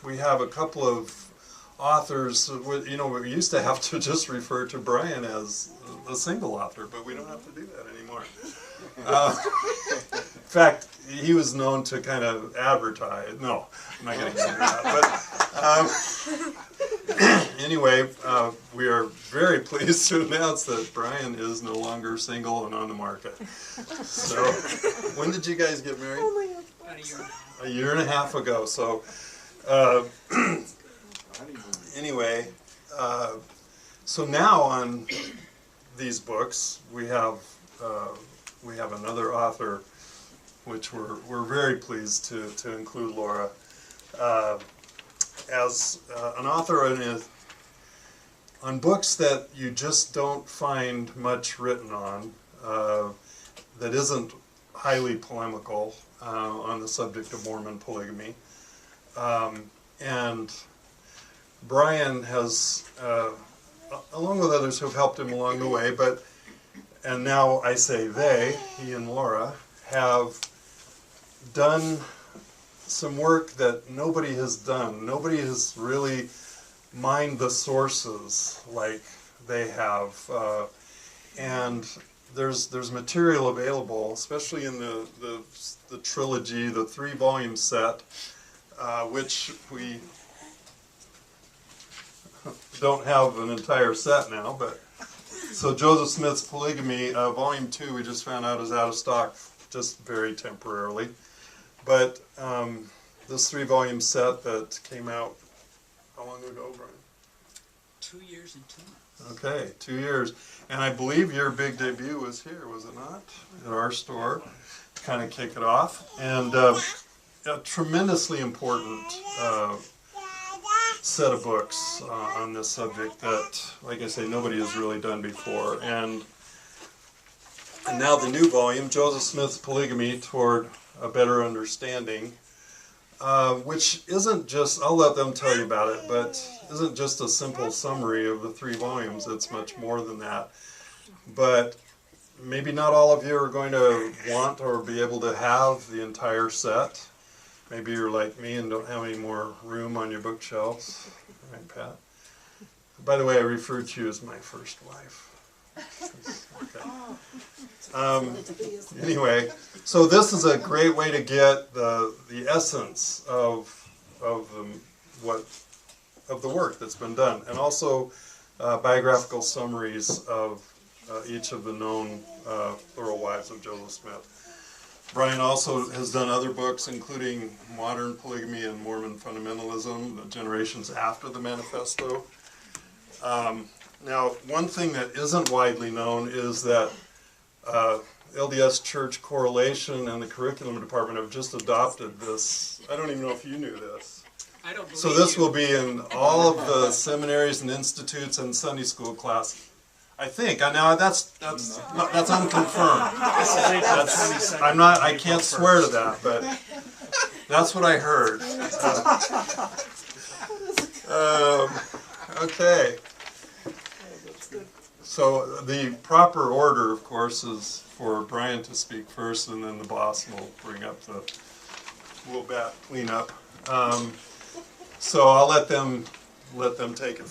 we have a couple of authors. You know, we used to have to just refer to Brian as a single author, but we don't have to do that anymore. In fact, he was known to kind of advertise. No, I'm not going to get into that. But anyway, we are very pleased to announce that Brian is no longer single and on the market. So, when did you guys get married? A year and a half ago. So, anyway, so now on these books we have another author, which we're very pleased to include Laura as an author on books that you just don't find much written on, that isn't highly polemical on the subject of Mormon polygamy. And Brian has, along with others who have helped him along the way, and now I say they, he and Laura, have done some work that nobody has done. Nobody has really mined the sources like they have. And there's material available, especially in the trilogy, the 3-volume set, which we don't have an entire set now, but so Joseph Smith's Polygamy, Volume 2, we just found out is out of stock, just very temporarily. But this 3-volume set that came out, how long ago, Brian? 2 years and 2 months. Okay, 2 years. And I believe your big debut was here, was it not? At our store, to kind of kick it off. And a tremendously important set of books on this subject that, like I say, nobody has really done before. And now the new volume, Joseph Smith's Polygamy Toward a Better Understanding, which isn't just, I'll let them tell you about it, but isn't just a simple summary of the 3 volumes. It's much more than that. But maybe not all of you are going to want or be able to have the entire set. Maybe you're like me and don't have any more room on your bookshelves. Right, Pat? By the way, I referred to you as my first wife. Okay. Anyway, so this is a great way to get the essence of the work that's been done, and also biographical summaries of each of the known plural wives of Joseph Smith. Brian also has done other books, including Modern Polygamy and Mormon Fundamentalism, the generations after the Manifesto. Now, one thing that isn't widely known is that LDS Church Correlation and the Curriculum Department have just adopted this. I don't even know if you knew this. I don't believe So this will be in all of the seminaries and institutes and Sunday school classes. I think. Now that's unconfirmed. I can't swear to that, but that's what I heard. Okay. So the proper order, of course, is for Brian to speak first, and then the boss will bring up the bat cleanup. So I'll let them take it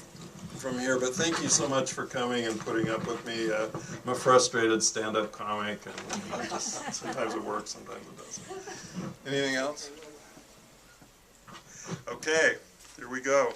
from here. But thank you so much for coming and putting up with me. I'm a frustrated stand-up comic, and sometimes it works, sometimes it doesn't. Anything else? Okay, here we go.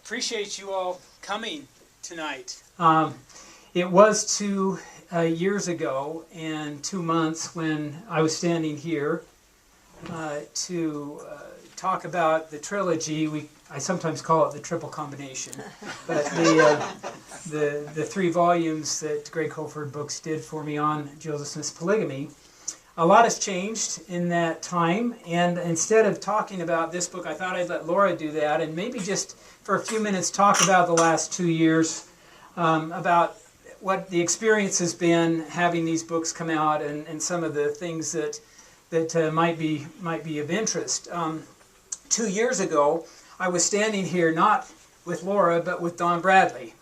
Appreciate you all coming tonight. It was 2 years ago and 2 months when I was standing here to talk about the trilogy. I sometimes call it the triple combination, but the 3 volumes that Greg Kofford Books did for me on Joseph Smith's Polygamy. A lot has changed in that time, and instead of talking about this book, I thought I'd let Laura do that, and maybe just for a few minutes talk about the last 2 years, about what the experience has been having these books come out, and some of the things that that might be of interest. 2 years ago, I was standing here not with Laura, but with Dawn Bradley.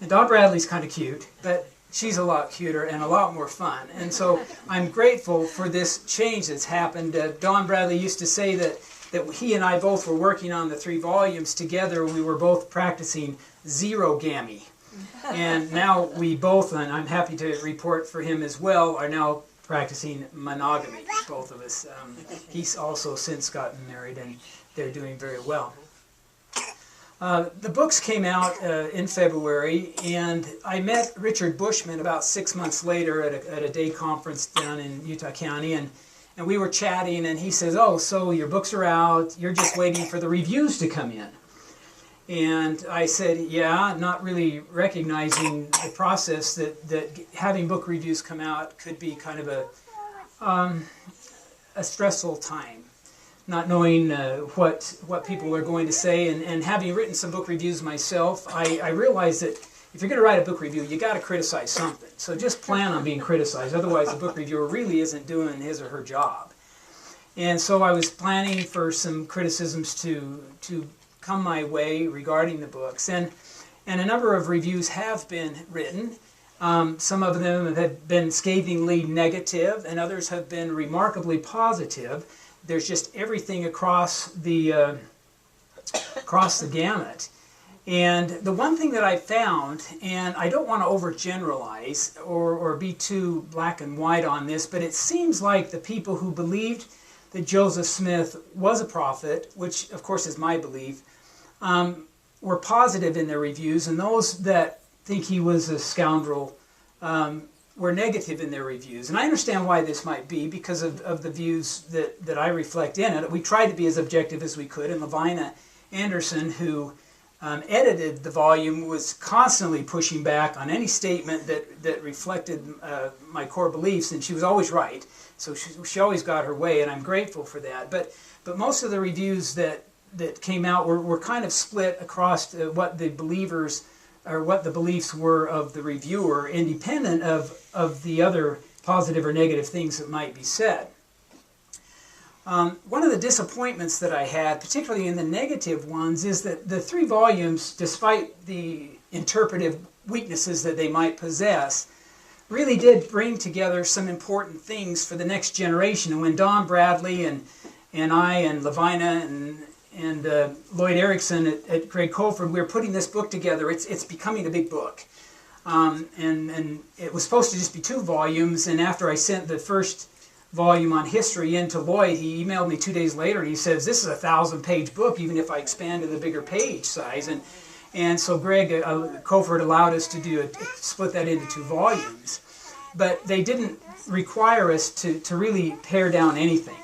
And Dawn Bradley's kind of cute, but she's a lot cuter and a lot more fun. And so I'm grateful for this change that's happened. Dawn Bradley used to say that he and I both were working on the 3 volumes together. We were both practicing zero-gamy. And now we both, and I'm happy to report for him as well, are now practicing monogamy, both of us. He's also since gotten married, and they're doing very well. The books came out in February, and I met Richard Bushman about 6 months later at a day conference down in Utah County, and we were chatting, and he says, "Oh, so your books are out, you're just waiting for the reviews to come in." And I said, "Yeah," not really recognizing the process that having book reviews come out could be kind of a stressful time. Not knowing what people are going to say, and having written some book reviews myself, I realized that if you're going to write a book review, you got to criticize something. So just plan on being criticized. Otherwise, the book reviewer really isn't doing his or her job. And so I was planning for some criticisms to come my way regarding the books, and a number of reviews have been written. Some of them have been scathingly negative, and others have been remarkably positive. There's just everything across the gamut. And the one thing that I found, and I don't want to overgeneralize or be too black and white on this, but it seems like the people who believed that Joseph Smith was a prophet, which of course is my belief, were positive in their reviews, and those that think he was a scoundrel were negative in their reviews. And I understand why this might be, because of the views that I reflect in it. We tried to be as objective as we could, and Lavina Anderson, who edited the volume, was constantly pushing back on any statement that reflected my core beliefs, and she was always right. So she always got her way, and I'm grateful for that. But most of the reviews that came out were kind of split across what the believers or what the beliefs were of the reviewer, independent of the other positive or negative things that might be said. One of the disappointments that I had, particularly in the negative ones, is that the 3 volumes, despite the interpretive weaknesses that they might possess, really did bring together some important things for the next generation. And when Dawn Bradley and I and Lavina and Lloyd Erickson at Greg Kofford, we were putting this book together. It's becoming a big book. And it was supposed to just be 2 volumes, and after I sent the first volume on history into Lloyd, he emailed me 2 days later, and he says, "This is a 1,000-page book, even if I expand to the bigger page size." And so Greg Kofford allowed us to split that into 2 volumes. But they didn't require us to really pare down anything.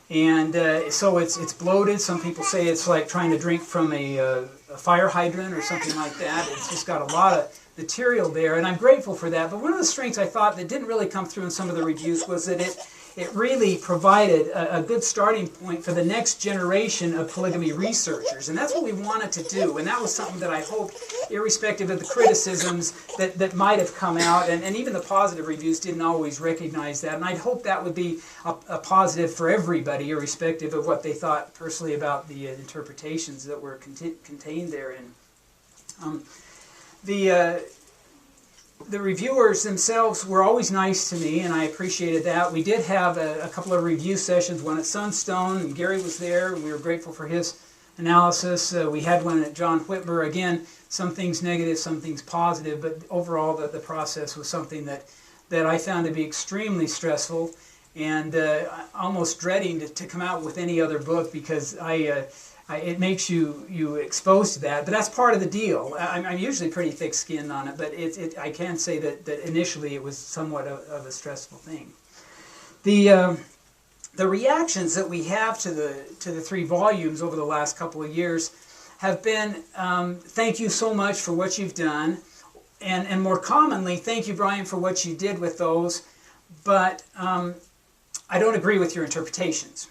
And so it's bloated. Some people say it's like trying to drink from a fire hydrant or something like that. It's just got a lot of material there, and I'm grateful for that. But one of the strengths I thought that didn't really come through in some of the reviews was that it really provided a good starting point for the next generation of polygamy researchers. And that's what we wanted to do. And that was something that I hoped, irrespective of the criticisms that might have come out, and even the positive reviews didn't always recognize that. And I'd hope that would be a positive for everybody, irrespective of what they thought personally about the interpretations that were contained therein. The reviewers themselves were always nice to me, and I appreciated that. We did have a couple of review sessions, one at Sunstone, and Gary was there, and we were grateful for his analysis. We had one at John Whitmer. Again, some things negative, some things positive, but overall the process was something that I found to be extremely stressful, and almost dreading to come out with any other book, because it makes you exposed to that. But that's part of the deal. I'm usually pretty thick-skinned on it, but I can say that initially it was somewhat of a stressful thing. The reactions that we have to the 3 volumes over the last couple of years have been, thank you so much for what you've done, and more commonly, thank you, Brian, for what you did with those, but I don't agree with your interpretations.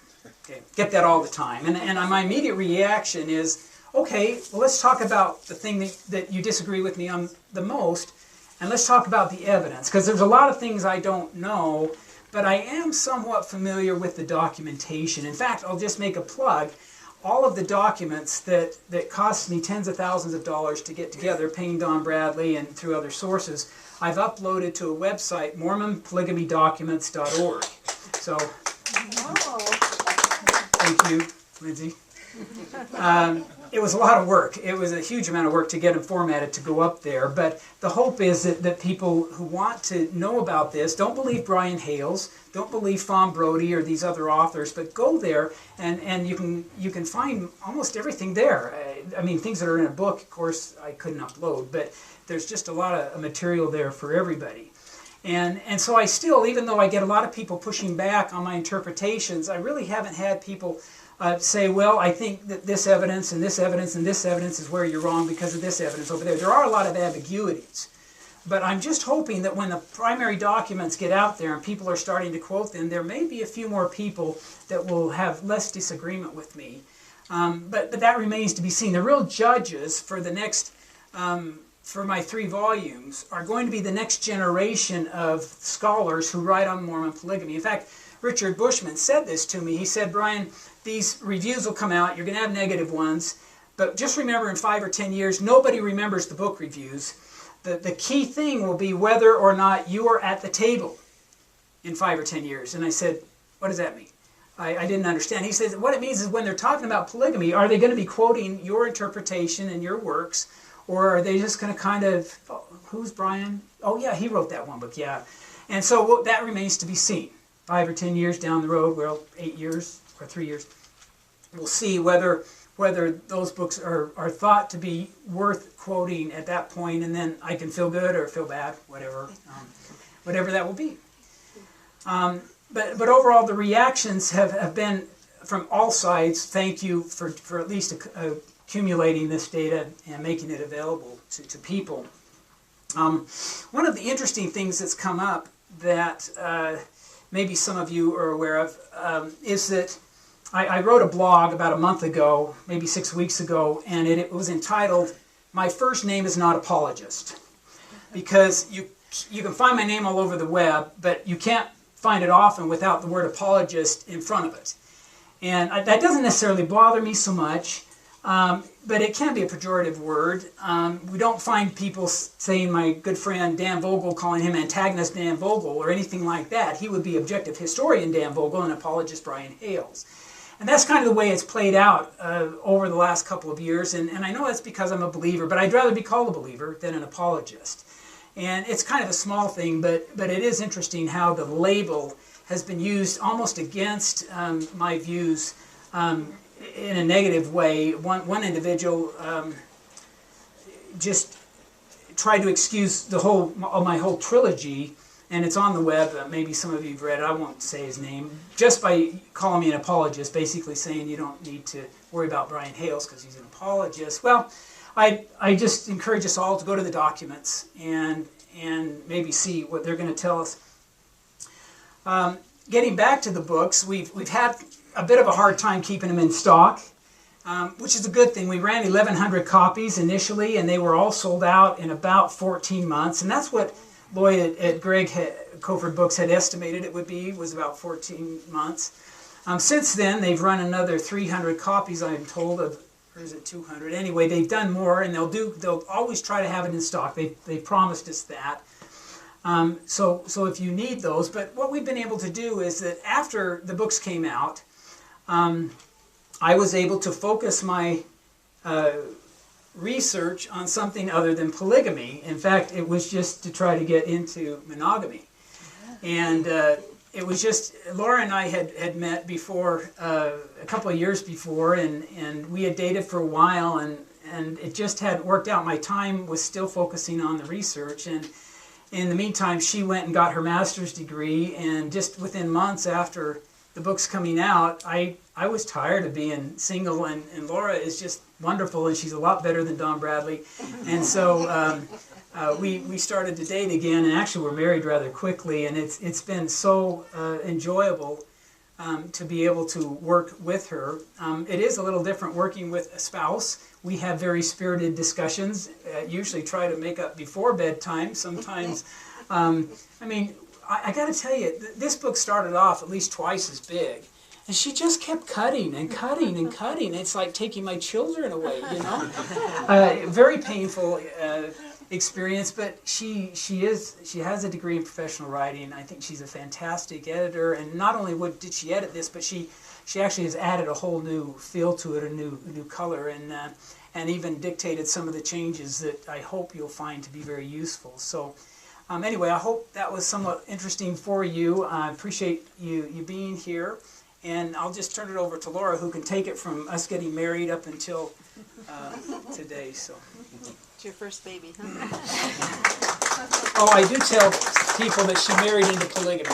Okay, get that all the time. And my immediate reaction is, okay, well, let's talk about the thing that you disagree with me on the most, and let's talk about the evidence, because there's a lot of things I don't know, but I am somewhat familiar with the documentation. In fact, I'll just make a plug. All of the documents that cost me tens of thousands of dollars to get together, paying Don Bradley and through other sources, I've uploaded to a website, MormonPolygamyDocuments.org. So, thank you, Lindsay. It was a lot of work. It was a huge amount of work to get them formatted to go up there. But the hope is that people who want to know about this, don't believe Brian Hales, don't believe Fawn Brody or these other authors, but go there and you can find almost everything there. I mean, things that are in a book, of course, I couldn't upload, but there's just a lot of material there for everybody. And so I still, even though I get a lot of people pushing back on my interpretations, I really haven't had people say, well, I think that this evidence and this evidence and this evidence is where you're wrong because of this evidence over there. There are a lot of ambiguities. But I'm just hoping that when the primary documents get out there and people are starting to quote them, there may be a few more people that will have less disagreement with me. But that remains to be seen. The real judges for the next, for my 3 volumes, are going to be the next generation of scholars who write on Mormon polygamy. In fact, Richard Bushman said this to me. He said, Brian, these reviews will come out, you're going to have negative ones, but just remember in 5 or 10 years, nobody remembers the book reviews. The key thing will be whether or not you are at the table in 5 or 10 years. And I said, what does that mean? I didn't understand. He says, what it means is when they're talking about polygamy, are they going to be quoting your interpretation and your works, or are they just going to kind of, oh, who's Brian? Oh yeah, he wrote that one book, yeah. And so that remains to be seen. 5 or 10 years down the road, well, 8 years or 3 years, we'll see whether those books are thought to be worth quoting at that point, and then I can feel good or feel bad, whatever that will be. But overall, the reactions have been from all sides. Thank you for at least accumulating this data and making it available to people. One of the interesting things that's come up that maybe some of you are aware of is that I wrote a blog about a month ago, maybe 6 weeks ago, and it was entitled, My First Name is Not Apologist. Because you can find my name all over the web, but you can't find it often without the word apologist in front of it. And that doesn't necessarily bother me so much, but it can be a pejorative word. We don't find people saying my good friend Dan Vogel, calling him antagonist Dan Vogel or anything like that. He would be objective historian Dan Vogel and apologist Brian Hales. And that's kind of the way it's played out over the last couple of years. And I know that's because I'm a believer, but I'd rather be called a believer than an apologist. And it's kind of a small thing, but it is interesting how the label has been used almost against my views in a negative way. One individual just tried to excuse my whole trilogy, and it's on the web. Maybe some of you have read it. I won't say his name. Just by calling me an apologist, basically saying you don't need to worry about Brian Hales because he's an apologist. Well, I just encourage us all to go to the documents and maybe see what they're going to tell us. Getting back to the books, we've had a bit of a hard time keeping them in stock, which is a good thing. We ran 1,100 copies initially, and they were all sold out in about 14 months, and that's what Lloyd at Kofford Books had estimated it would be, was about 14 months. Since then, they've run another 300 copies, I'm told, of, or is it 200? Anyway, they've done more, and they'll always try to have it in stock. They promised us that. So if you need those, but what we've been able to do is that after the books came out, I was able to focus my research on something other than polygamy. In fact, it was just to try to get into monogamy. And it was just, Laura and I had met before, a couple of years before, and we had dated for a while, and it just hadn't worked out. My time was still focusing on the research, and in the meantime, she went and got her master's degree, and just within months after the book's coming out, I was tired of being single, and Laura is just wonderful, and she's a lot better than Don Bradley. And so we started to date again, and actually we're married rather quickly, and it's been so enjoyable to be able to work with her. It is a little different working with a spouse. We have very spirited discussions, usually try to make up before bedtime. Sometimes, I got to tell you, this book started off at least twice as big. And she just kept cutting and cutting and cutting. It's like taking my children away, you know. Very painful experience, but she has a degree in professional writing. I think she's a fantastic editor. And not only did she edit this, but she actually has added a whole new feel to it, a new color, and even dictated some of the changes that I hope you'll find to be very useful. So. Anyway, I hope that was somewhat interesting for you. I appreciate you being here. And I'll just turn it over to Laura, who can take it from us getting married up until today. So. It's your first baby, huh? Oh, I do tell people that she married into polygamy.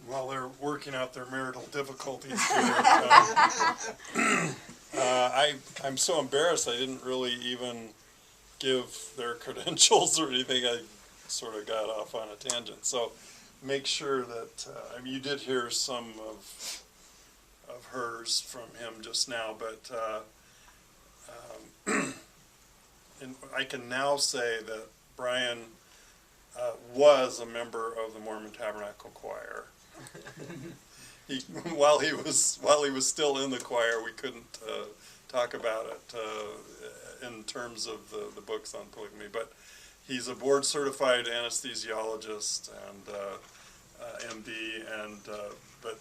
While they're working out their marital difficulties here, I'm so embarrassed I didn't really even give their credentials or anything. I sort of got off on a tangent. So make sure that, you did hear some of hers from him just now, but and I can now say that Brian was a member of the Mormon Tabernacle Choir. While he was still in the choir, we couldn't talk about it in terms of the books on polygamy. But he's a board-certified anesthesiologist and MD, and but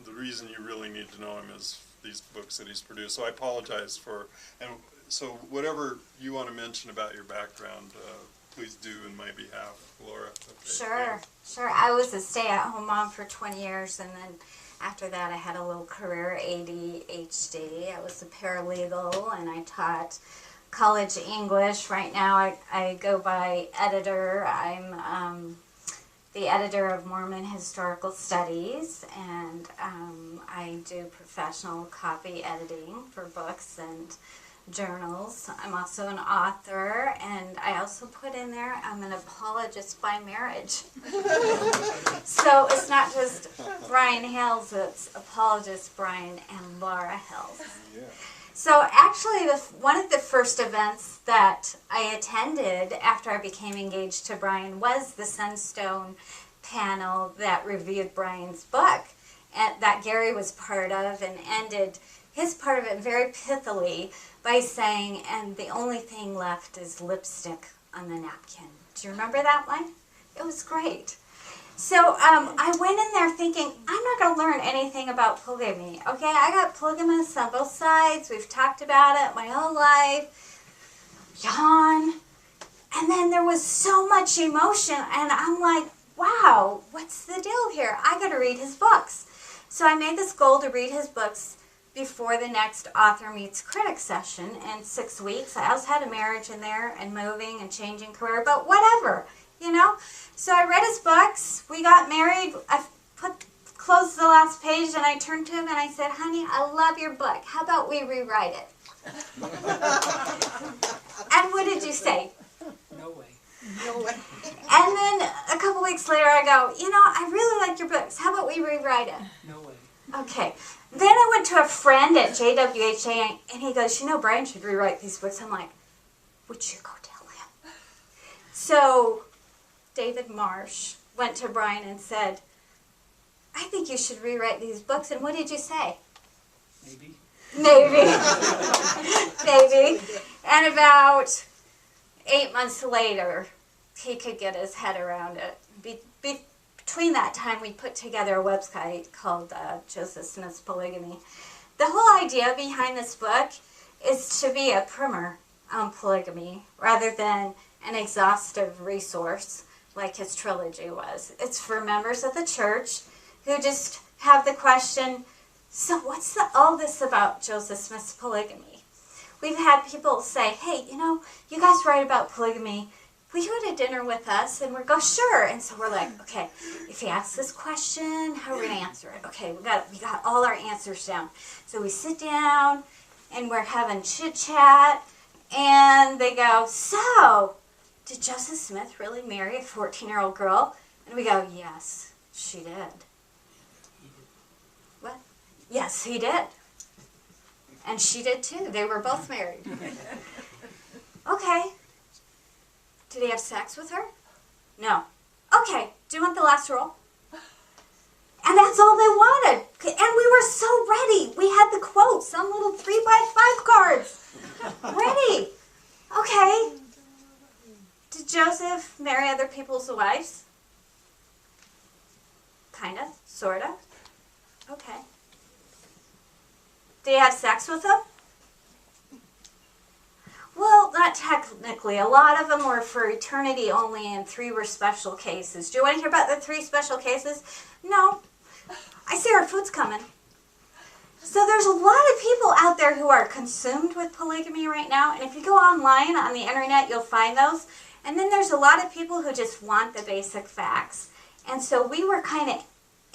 the reason you really need to know him is these books that he's produced. So I apologize for, and so whatever you want to mention about your background, please do in my behalf, Laura. Okay. Sure. I was a stay-at-home mom for 20 years, and then after that I had a little career, ADHD. I was a paralegal, and I taught college English. Right now I go by editor. I'm the editor of Mormon Historical Studies, and I do professional copy editing for books and journals. I'm also an author, and I also put in there I'm an apologist by marriage. So it's not just Brian Hales, it's apologist Brian and Laura Hales. Yeah. So actually one of the first events that I attended after I became engaged to Brian was the Sunstone panel that reviewed Brian's book, and that Gary was part of, and ended his part of it very pithily by saying, and the only thing left is lipstick on the napkin. Do you remember that one? It was great. So I went in there thinking, I'm not going to learn anything about polygamy. Okay, I got polygamists on both sides. We've talked about it my whole life. Yawn. And then there was so much emotion, and I'm like, wow, what's the deal here? I got to read his books. So I made this goal to read his books before the next Author Meets Critic session in 6 weeks. I also had a marriage in there and moving and changing career, but whatever, you know. So I read his books. We got married. I closed the last page, and I turned to him and I said, honey, I love your book. How about we rewrite it? And what did you say? No way. No way. And then a couple weeks later I go, you know, I really like your books. How about we rewrite it? No way. Okay. Then I went to a friend at JWHA, and he goes, you know, Brian should rewrite these books. I'm like, would you go tell him? So David Marsh went to Brian and said, I think you should rewrite these books. And what did you say? Maybe. Maybe. Maybe. And about 8 months later, he could get his head around it. Between that time, we put together a website called Joseph Smith's Polygamy. The whole idea behind this book is to be a primer on polygamy rather than an exhaustive resource like his trilogy was. It's for members of the church who just have the question, so what's all this about Joseph Smith's polygamy? We've had people say, hey, you know, you guys write about polygamy. Will you go to dinner with us? And we go, sure. And so we're like, okay, if he asks this question, how are we going to answer it? Okay, we got all our answers down. So we sit down, and we're having chit-chat, And they go, so, did Joseph Smith really marry a 14-year-old girl? And we go, yes, she did. What? Yes, he did. And she did too. They were both married. Okay. Did he have sex with her? No. Okay. Do you want the last roll? And that's all they wanted. And we were so ready. We had the quotes on little 3x5 cards. Ready. Okay. Did Joseph marry other people's wives? Kind of. Sort of. Okay. Did he have sex with them? Well, not technically. A lot of them were for eternity only, and 3 were special cases. Do you want to hear about the 3 special cases? No. I see our food's coming. So there's a lot of people out there who are consumed with polygamy right now, and if you go online on the internet, you'll find those. And then there's a lot of people who just want the basic facts. And so we were kind of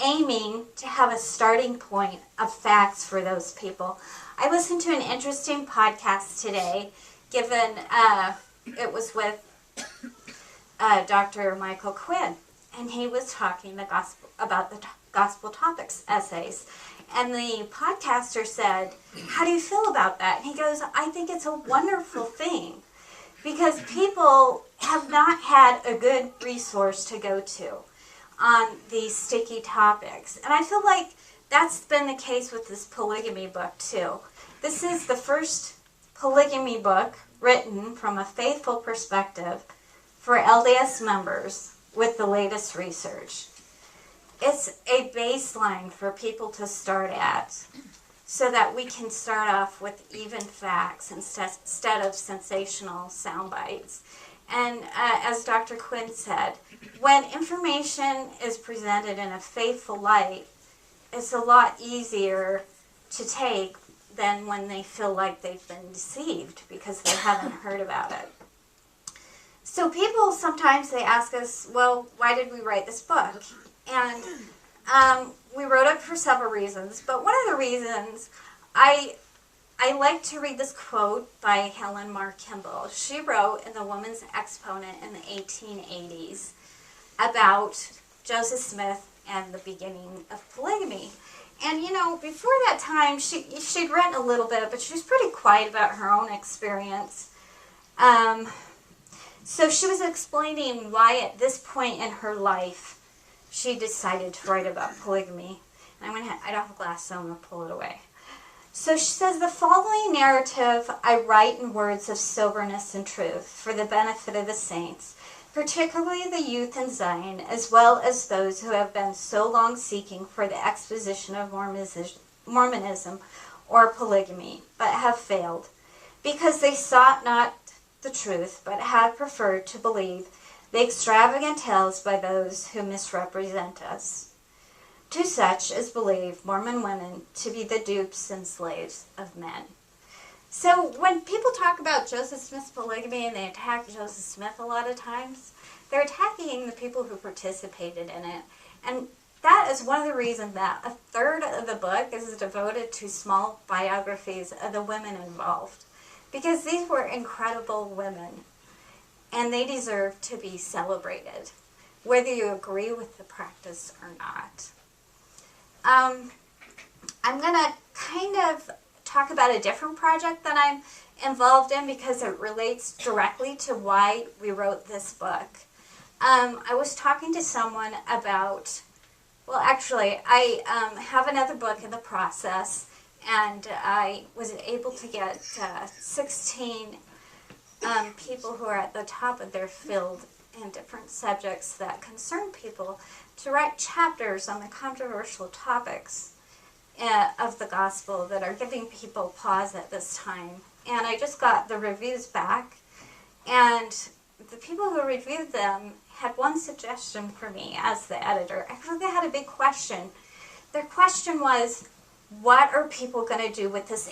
aiming to have a starting point of facts for those people. I listened to an interesting podcast today, given it was with Dr. Michael Quinn, and he was talking about the gospel topics essays. And the podcaster said, how do you feel about that? And he goes, I think it's a wonderful thing, because people have not had a good resource to go to on these sticky topics. And I feel like that's been the case with this polygamy book too. This is the first polygamy book written from a faithful perspective for LDS members with the latest research. It's a baseline for people to start at so that we can start off with even facts instead of sensational sound bites. And as Dr. Quinn said, when information is presented in a faithful light, it's a lot easier to take than when they feel like they've been deceived because they haven't heard about it. So people sometimes they ask us, well, why did we write this book? And we wrote it for several reasons, but one of the reasons I like to read this quote by Helen Mar Kimball. She wrote in the Woman's Exponent in the 1880s about Joseph Smith and the beginning of polygamy. And you know, before that time, she'd written a little bit, but she was pretty quiet about her own experience. So she was explaining why at this point in her life she decided to write about polygamy. And I don't have a glass, so I'm going to pull it away. So she says, the following narrative I write in words of soberness and truth for the benefit of the saints, particularly the youth in Zion, as well as those who have been so long seeking for the exposition of Mormonism or polygamy, but have failed, because they sought not the truth, but have preferred to believe the extravagant tales by those who misrepresent us. To such as believe Mormon women to be the dupes and slaves of men. So when people talk about Joseph Smith's polygamy and they attack Joseph Smith a lot of times, they're attacking the people who participated in it. And that is one of the reasons that a third of the book is devoted to small biographies of the women involved. Because these were incredible women, and they deserve to be celebrated, whether you agree with the practice or not. I'm going to kind of talk about a different project that I'm involved in because it relates directly to why we wrote this book. I was talking to someone about, well actually I have another book in the process, and I was able to get 16 people who are at the top of their field in different subjects that concern people to write chapters on the controversial topics of the gospel that are giving people pause at this time. And I just got the reviews back, and the people who reviewed them had one suggestion for me as the editor. Actually, they had a big question. Their question was, what are people going to do with this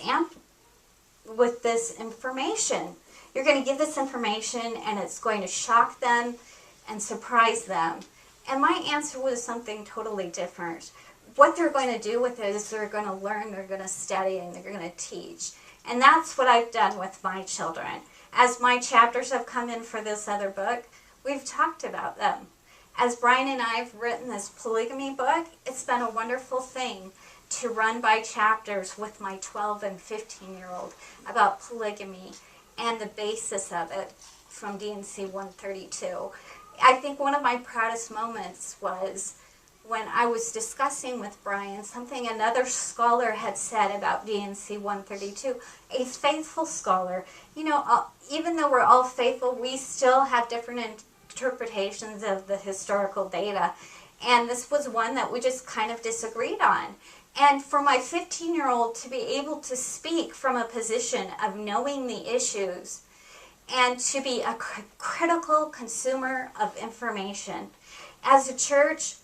information? You're going to give this information and it's going to shock them and surprise them. And my answer was something totally different. What they're going to do with it is they're going to learn, they're going to study, and they're going to teach. And that's what I've done with my children. As my chapters have come in for this other book, we've talked about them. As Brian and I have written this polygamy book, it's been a wonderful thing to run by chapters with my 12 and 15-year-old about polygamy and the basis of it from D&C 132. I think one of my proudest moments was when I was discussing with Brian something another scholar had said about D&C 132, a faithful scholar. You know, even though we're all faithful, we still have different interpretations of the historical data. And this was one that we just kind of disagreed on. And for my 15-year-old to be able to speak from a position of knowing the issues and to be a critical consumer of information. As a church,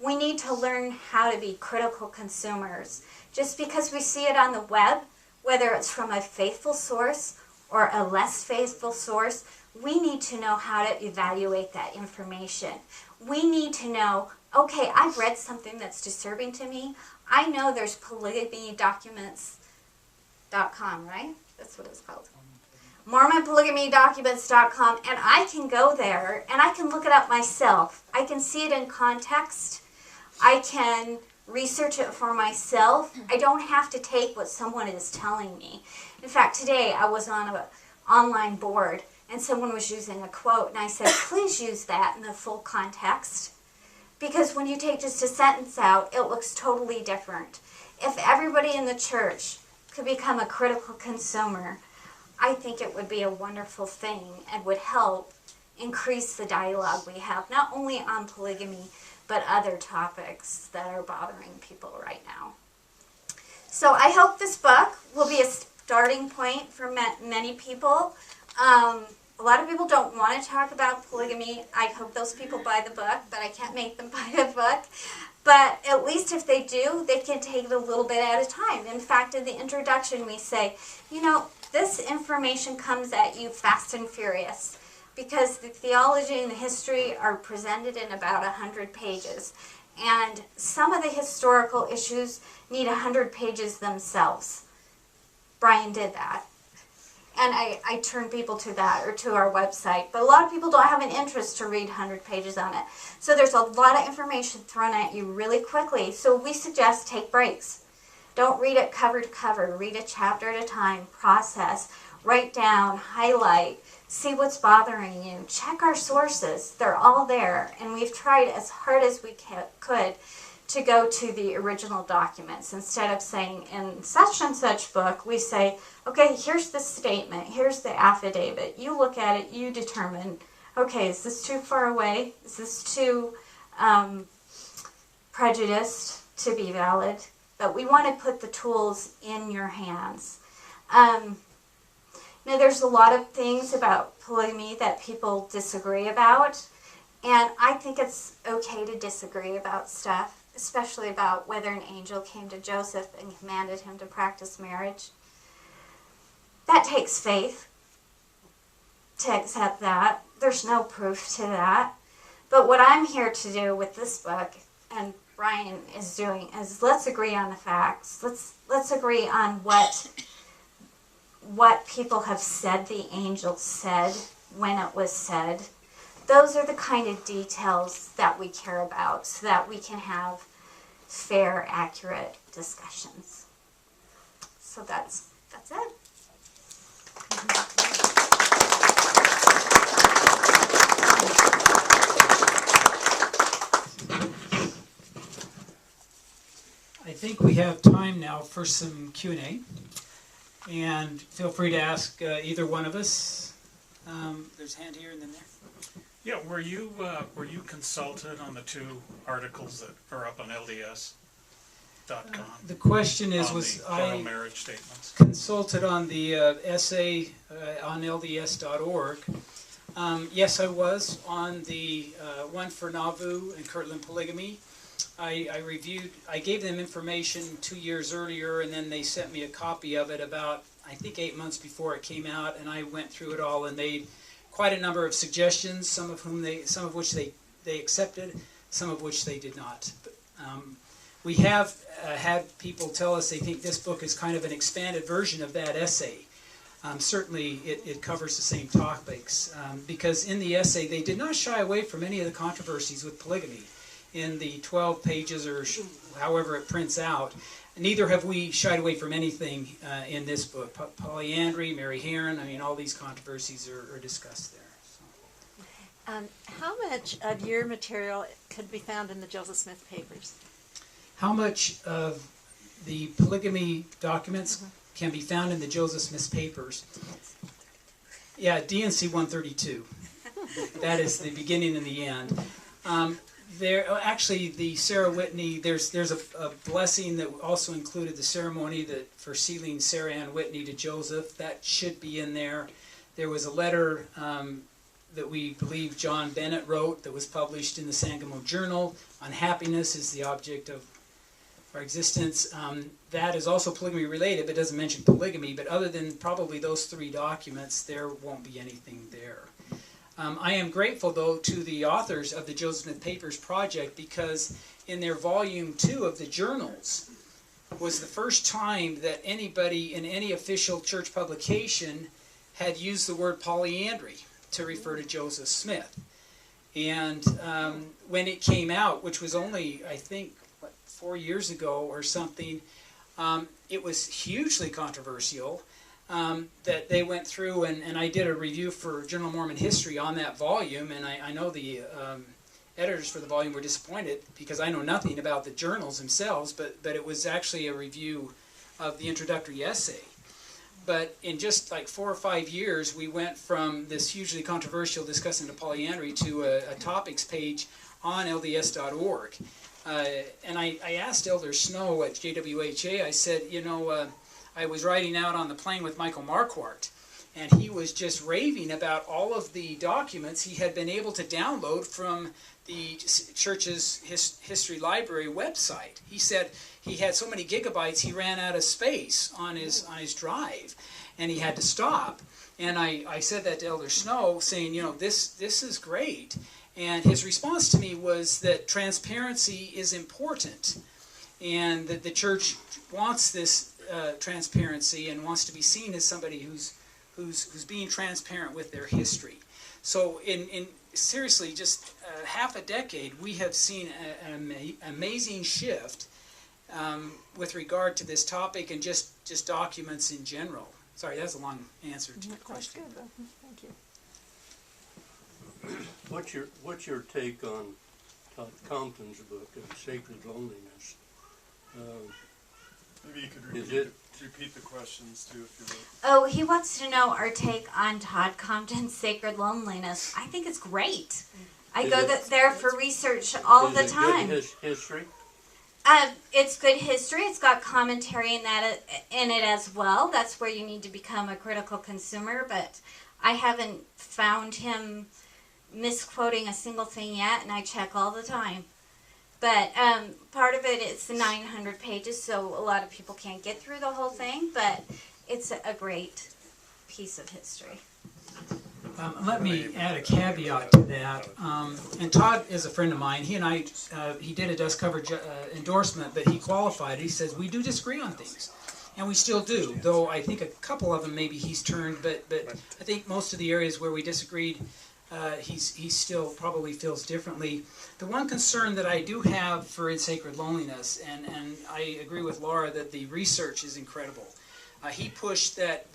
we need to learn how to be critical consumers. Just because we see it on the web, whether it's from a faithful source or a less faithful source, we need to know how to evaluate that information. We need to know, okay, I've read something that's disturbing to me. I know there's polygamydocuments.com, right? That's what it's called. MormonPolygamyDocuments.com, and I can go there and I can look it up myself. I can see it in context. I can research it for myself. I don't have to take what someone is telling me. In fact, today I was on an online board and someone was using a quote and I said, please use that in the full context. Because when you take just a sentence out, it looks totally different. If everybody in the church could become a critical consumer, I think it would be a wonderful thing and would help increase the dialogue we have, not only on polygamy, but other topics that are bothering people right now. So I hope this book will be a starting point for many people. A lot of people don't want to talk about polygamy. I hope those people buy the book, but I can't make them buy the book. But at least if they do, they can take it a little bit at a time. In fact, in the introduction we say, you know, this information comes at you fast and furious because the theology and the history are presented in about 100 pages. And some of the historical issues need 100 pages themselves. Brian did that. And I turn people to that or to our website. But a lot of people don't have an interest to read 100 pages on it. So there's a lot of information thrown at you really quickly. So we suggest take breaks. Don't read it cover to cover. Read a chapter at a time. Process. Write down. Highlight. See what's bothering you. Check our sources. They're all there. And we've tried as hard as we could to go to the original documents. Instead of saying in such and such book, we say, okay, here's the statement, here's the affidavit. You look at it, you determine, okay, is this too far away? Is this too prejudiced to be valid? But we want to put the tools in your hands. Now, there's a lot of things about polygamy that people disagree about, and I think it's okay to disagree about stuff, especially about whether an angel came to Joseph and commanded him to practice marriage. That takes faith to accept that. There's no proof to that. But what I'm here to do with this book, and Brian is doing, is let's agree on the facts. Let's agree on what people have said the angel said when it was said. Those are the kind of details that we care about so that we can have fair, accurate discussions. So that's it. I think we have time now for some Q&A. And feel free to ask either one of us. There's a hand here and then there. Yeah, were you consulted on the two articles that are up on LDS.com? The question is, on was the plural I marriage statements? consulted on the essay on LDS.org? Yes, I was on the one for Nauvoo and Kirtland polygamy. I reviewed, I gave them information 2 years earlier, and then they sent me a copy of it about, I think, 8 months before it came out, and I went through it all and made quite a number of suggestions, some of which they accepted, some of which they did not. But, we have had people tell us they think this book is kind of an expanded version of that essay. Certainly it covers the same topics, because in the essay they did not shy away from any of the controversies with polygamy. In the 12 pages or however it prints out, neither have we shied away from anything in this book. Polyandry, Mary Heron, I mean, all these controversies are discussed there. So. How much of your material could be found in the Joseph Smith papers? How much of the polygamy documents can be found in the Joseph Smith papers? Yeah, DNC 132. That is the beginning and the end. Actually, the Sarah Whitney, there's a blessing that also included the ceremony for sealing Sarah Ann Whitney to Joseph. That should be in there. There was a letter that we believe John Bennett wrote that was published in the Sangamo Journal on happiness is the object of our existence. That is also polygamy related, but doesn't mention polygamy. But other than probably those 3 documents, there won't be anything there. I am grateful, though, to the authors of the Joseph Smith Papers project, because in their volume 2 of the journals was the first time that anybody in any official church publication had used the word polyandry to refer to Joseph Smith. And when it came out, which was only, I think, 4 years ago or something, it was hugely controversial. That they went through, and I did a review for Journal of Mormon History on that volume, and I know the editors for the volume were disappointed because I know nothing about the journals themselves, but it was actually a review of the introductory essay. But in just like 4 or 5 years, we went from this hugely controversial discussing the polyandry to a topics page on LDS.org. And I asked Elder Snow at JWHA, I said, I was riding out on the plane with Michael Marquardt, and he was just raving about all of the documents he had been able to download from the church's history library website. He said he had so many gigabytes he ran out of space on his drive, and he had to stop. And I said that to Elder Snow, saying, this is great. And his response to me was that transparency is important, and that the church wants this transparency and wants to be seen as somebody who's being transparent with their history. So in seriously just half a decade, we have seen an amazing shift with regard to this topic and just documents in general. Sorry, that's a long answer to your question. That's good, thank you. What's your take on Todd Compton's book, Sacred Loneliness? Maybe you could repeat the questions too, if you would. Oh, he wants to know our take on Todd Compton's Sacred Loneliness. I think it's great. I go there for research all the time. Is it good history? It's good history. It's got commentary in it as well. That's where you need to become a critical consumer. But I haven't found him misquoting a single thing yet, and I check all the time. But part of it is 900 pages, so a lot of people can't get through the whole thing, but it's a great piece of history. Let me add a caveat to that. And Todd is a friend of mine. He and I, he did a dust cover endorsement, but he qualified. He says, we do disagree on things. And we still do, though I think a couple of them maybe he's turned, but I think most of the areas where we disagreed, he still probably feels differently. The one concern that I do have for In Sacred Loneliness, and I agree with Laura that the research is incredible. He pushed that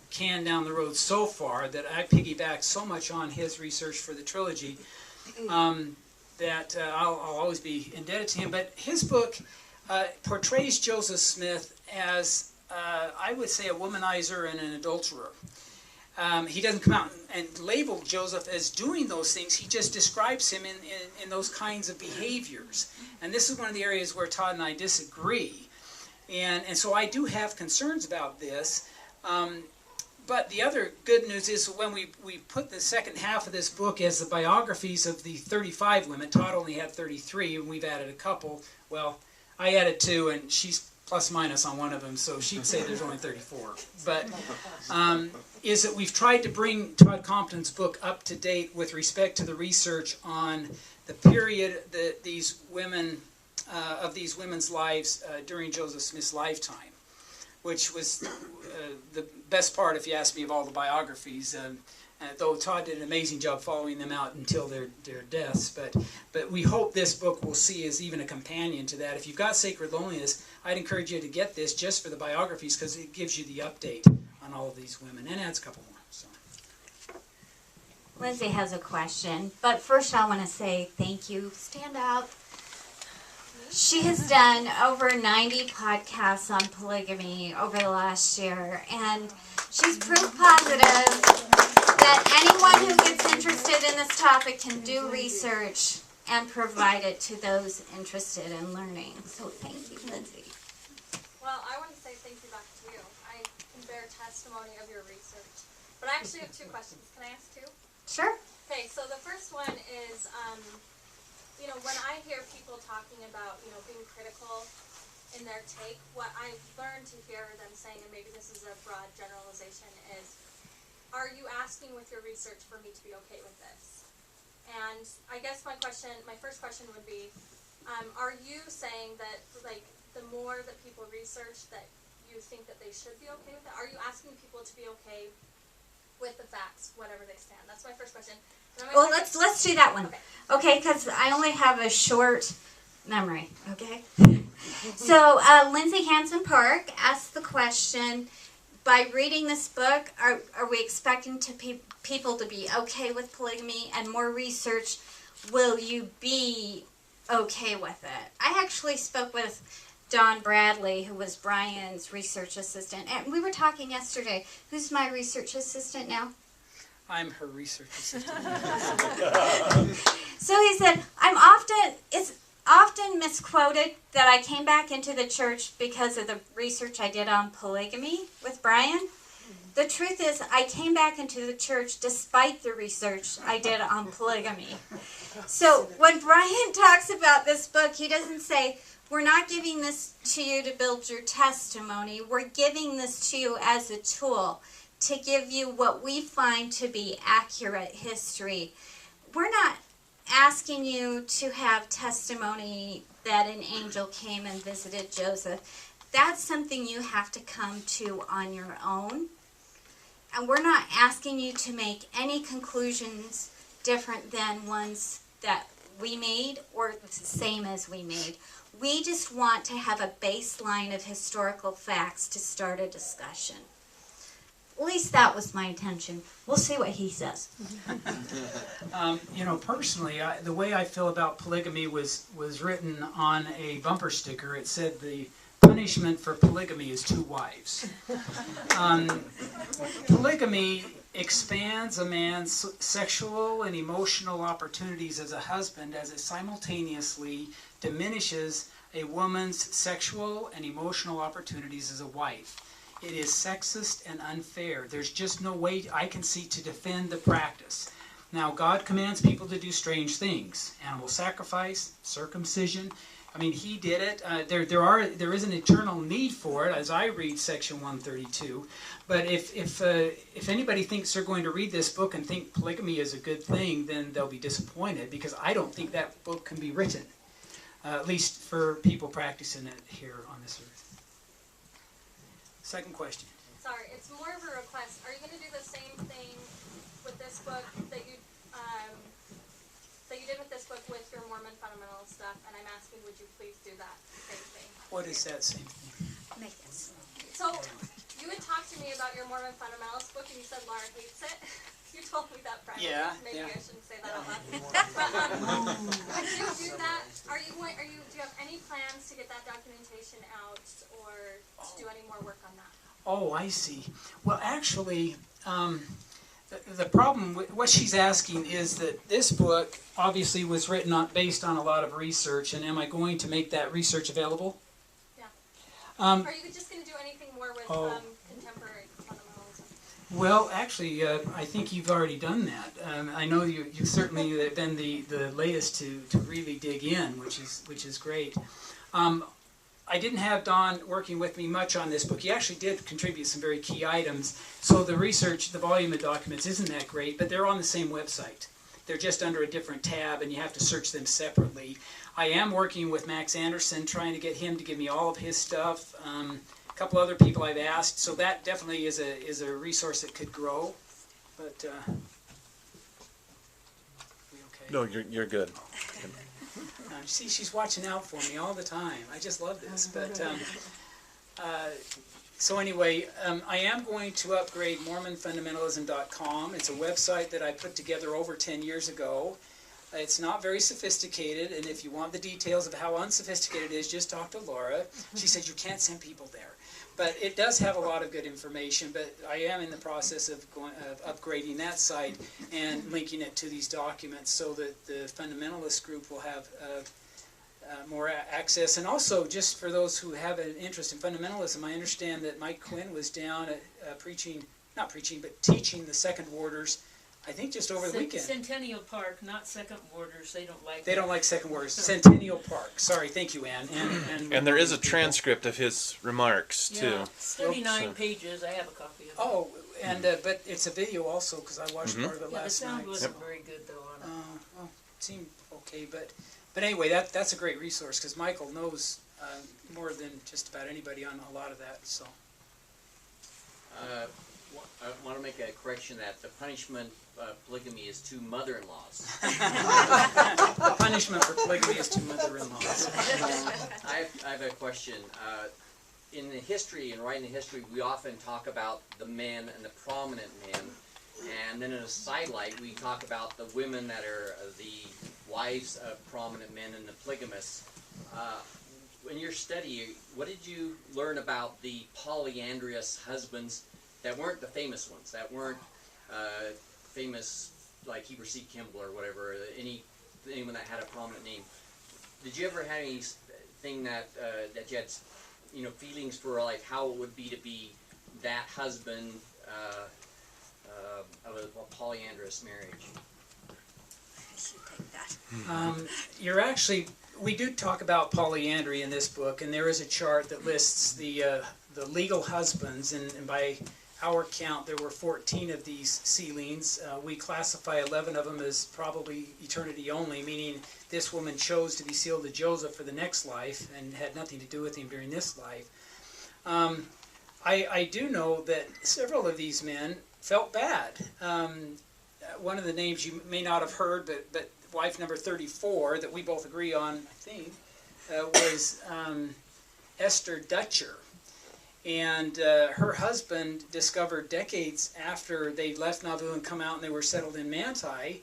can down the road so far that I piggyback so much on his research for the trilogy that I'll always be indebted to him. But his book portrays Joseph Smith as, I would say, a womanizer and an adulterer. He doesn't come out and label Joseph as doing those things. He just describes him in those kinds of behaviors. And this is one of the areas where Todd and I disagree. And so I do have concerns about this. But the other good news is when we put the second half of this book as the biographies of the 35 women, Todd only had 33, and we've added a couple. Well, I added 2, and she's plus minus on one of them, so she'd say there's only 34. But is that we've tried to bring Todd Compton's book up to date with respect to the research on the period that these women, of these women's lives during Joseph Smith's lifetime. which was the best part, if you ask me, of all the biographies. Though Todd did an amazing job following them out until their deaths. But we hope this book will see as even a companion to that. If you've got Sacred Loneliness, I'd encourage you to get this just for the biographies, because it gives you the update on all of these women and adds a couple more. So. Lindsay has a question, but first I want to say thank you. Stand up. She has done over 90 podcasts on polygamy over the last year, and she's proof positive that anyone who gets interested in this topic can do research and provide it to those interested in learning. So thank you, Lindsay. Well, I want to say thank you back to you. I can bear testimony of your research. But I actually have two questions. Can I ask two? Sure. Okay, so the first one is, when I hear people talking about, being critical in their take, what I've learned to hear them saying, and maybe this is a broad generalization, is, are you asking with your research for me to be okay with this? And I guess my first question would be, are you saying that, the more that people research, that you think that they should be okay with it? Are you asking people to be okay with the facts, whatever they stand? That's my first question. Well, let's do that one. Okay, because I only have a short memory. Okay. So Lindsay Hansen Park asked the question: by reading this book, are we expecting people to be okay with polygamy? And more research, will you be okay with it? I actually spoke with Don Bradley, who was Brian's research assistant, and we were talking yesterday. Who's my research assistant now? I'm her research assistant. So he said, it's often misquoted that I came back into the church because of the research I did on polygamy with Brian. The truth is, I came back into the church despite the research I did on polygamy. So when Brian talks about this book, he doesn't say, we're not giving this to you to build your testimony. We're giving this to you as a tool to give you what we find to be accurate history. We're not asking you to have testimony that an angel came and visited Joseph. That's something you have to come to on your own. And we're not asking you to make any conclusions different than ones that we made or the same as we made. We just want to have a baseline of historical facts to start a discussion. At least that was my intention. We'll see what he says. Personally, the way I feel about polygamy was written on a bumper sticker. It said the punishment for polygamy is 2 wives. Polygamy expands a man's sexual and emotional opportunities as a husband, as it simultaneously diminishes a woman's sexual and emotional opportunities as a wife. It is sexist and unfair. There's just no way I can see to defend the practice. Now, God commands people to do strange things. Animal sacrifice, circumcision. I mean, he did it. There is an eternal need for it, as I read section 132. But if anybody thinks they're going to read this book and think polygamy is a good thing, then they'll be disappointed, because I don't think that book can be written, at least for people practicing it here on this earth. Second question. Sorry, it's more of a request. Are you going to do the same thing with this book that you did with this book with your Mormon fundamental stuff? And I'm asking, would you please do that same thing? What is that same thing? Make it. So, you had talked to me about your Mormon fundamentals book, and you said Laura hates it. You told me that privately. Yeah, Maybe yeah. I shouldn't say that out loud. But would you do that? Do you have any plans to get that documentation out, or to do any more work on that? Oh, I see. Well, actually, the problem with what she's asking is that this book obviously was written based on a lot of research, and am I going to make that research available? Yeah. Are you just going to do anything more with contemporary fundamentals? Well, actually, I think you've already done that. I know you've certainly been the latest to really dig in, which is great. I didn't have Don working with me much on this book. He actually did contribute some very key items. So the research, the volume of documents isn't that great, but they're on the same website. They're just under a different tab, and you have to search them separately. I am working with Max Anderson, trying to get him to give me all of his stuff, couple other people I've asked, so that definitely is a resource that could grow. But we okay? No, you're good. See, she's watching out for me all the time. I just love this. But so anyway, I am going to upgrade MormonFundamentalism.com. It's a website that I put together over 10 years ago. It's not very sophisticated, and if you want the details of how unsophisticated it is, just talk to Laura. She said you can't send people there. But it does have a lot of good information, but I am in the process of upgrading that site and linking it to these documents so that the fundamentalist group will have more access. And also, just for those who have an interest in fundamentalism, I understand that Mike Quinn was down at teaching the second warders, I think just over the weekend. Centennial Park, not second warders. They don't like. They don't like second warders. Centennial Park. Sorry, thank you, Ann. And there is a transcript of his remarks too. Yeah, it's 39 pages. I have a copy of it. Oh, and but it's a video also because I watched part of it last the sound night. wasn't very good though on it. Well, it seemed okay, but anyway, that's a great resource because Michael knows more than just about anybody on a lot of that. So. I want to make a correction that the punishment polygamy is two mother-in-laws. The punishment for polygamy is two mother-in-laws. I have a question. In the history, and writing the history, we often talk about the men and the prominent men, and then in a sidelight, we talk about the women that are the wives of prominent men and the polygamists. In your study, what did you learn about the polyandrous husbands that weren't the famous ones, that weren't famous like Heber C. Kimball or whatever, anyone that had a prominent name? Did you ever have anything that you had, feelings for, like how it would be to be that husband of a polyandrous marriage? I should take that. We do talk about polyandry in this book, and there is a chart that lists the legal husbands, and by our count, there were 14 of these sealings. We classify 11 of them as probably eternity only, meaning this woman chose to be sealed to Joseph for the next life and had nothing to do with him during this life. I do know that several of these men felt bad. One of the names you may not have heard, but wife number 34, that we both agree on, I think, was Esther Dutcher. And her husband discovered decades after they left Nauvoo and come out and they were settled in Manti,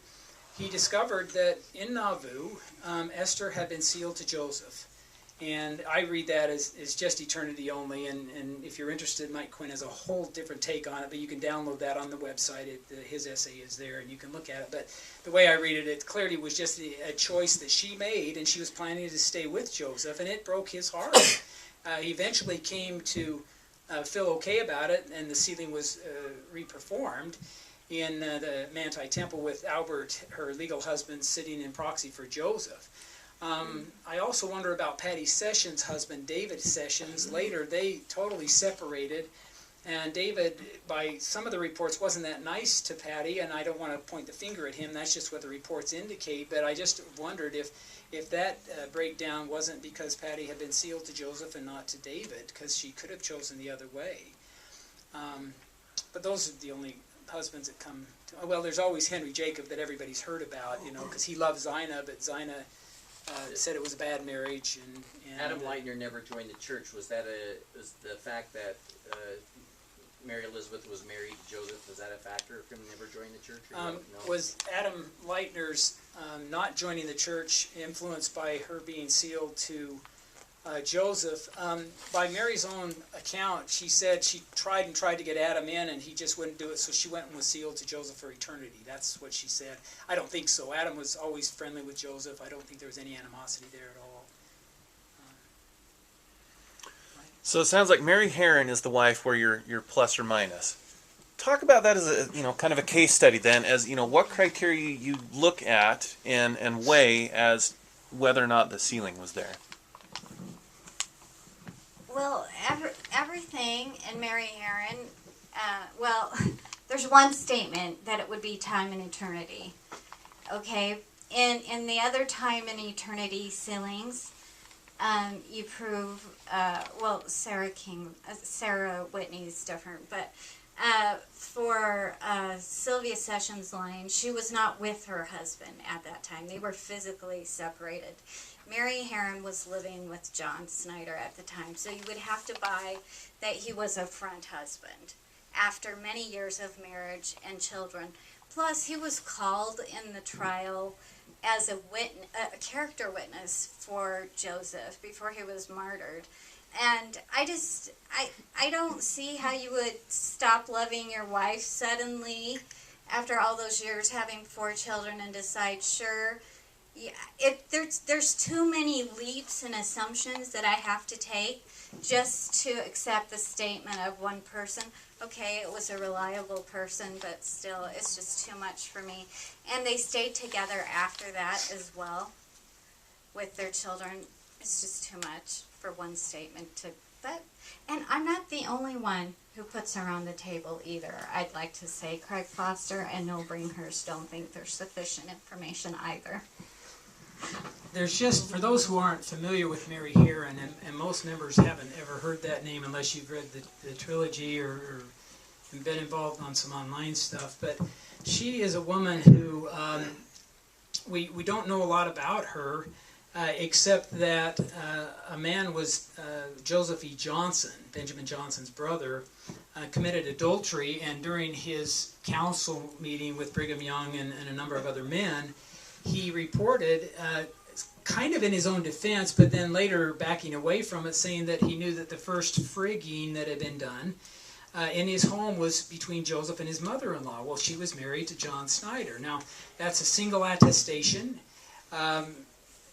he discovered that in Nauvoo, Esther had been sealed to Joseph. And I read that as just eternity only, and if you're interested, Mike Quinn has a whole different take on it, but you can download that on the website. His essay is there, and you can look at it. But the way I read it, it clearly was just a choice that she made, and she was planning to stay with Joseph, and it broke his heart. He eventually came to feel okay about it, and the sealing was reperformed in the Manti Temple with Albert, her legal husband, sitting in proxy for Joseph. I also wonder about Patty Sessions' husband, David Sessions. Later, they totally separated, and David, by some of the reports, wasn't that nice to Patty, and I don't want to point the finger at him. That's just what the reports indicate, but I just wondered if that breakdown wasn't because Patty had been sealed to Joseph and not to David, because she could have chosen the other way. But those are the only husbands that come to... Well, there's always Henry Jacob that everybody's heard about, because he loved Zina, but Zina said it was a bad marriage. And Adam Leitner never joined the church. Was the fact that Mary Elizabeth was married to Joseph, was that a factor for him never joining the church? Or no? Was Adam Leitner's not joining the church influenced by her being sealed to Joseph? By Mary's own account, she said she tried to get Adam in, and he just wouldn't do it, so she went and was sealed to Joseph for eternity. That's what she said. I don't think so. Adam was always friendly with Joseph. I don't think there was any animosity there at all. So it sounds like Mary Herron is the wife where you're plus or minus. Talk about that as a kind of a case study then, as what criteria you look at and weigh as whether or not the sealing was there. Well, everything in Mary Herron, there's one statement that it would be time and eternity. Okay? In the other time and eternity sealings, you prove, Sarah Whitney's different, but for Sylvia Sessions' line, she was not with her husband at that time. They were physically separated. Mary Herron was living with John Snyder at the time, so you would have to buy that he was a front husband after many years of marriage and children. Plus, he was called in the trial as a character witness for Joseph before he was martyred. And I don't see how you would stop loving your wife suddenly after all those years having 4 children and decide, sure, there's too many leaps and assumptions that I have to take just to accept the statement of one person. Okay, it was a reliable person, but still, it's just too much for me. And they stayed together after that as well with their children. It's just too much for one statement to, and I'm not the only one who puts her on the table either. I'd like to say Craig Foster and Noel Bringhurst don't think there's sufficient information either. There's just, for those who aren't familiar with Mary Herron, and most members haven't ever heard that name unless you've read the trilogy or been involved on some online stuff, but she is a woman who, we don't know a lot about her, except that a man was Joseph E. Johnson, Benjamin Johnson's brother, committed adultery, and during his council meeting with Brigham Young and a number of other men, he reported, kind of in his own defense, but then later backing away from it, saying that he knew that the first frigging that had been done in his home was between Joseph and his mother-in-law. Well, she was married to John Snyder. Now, that's a single attestation.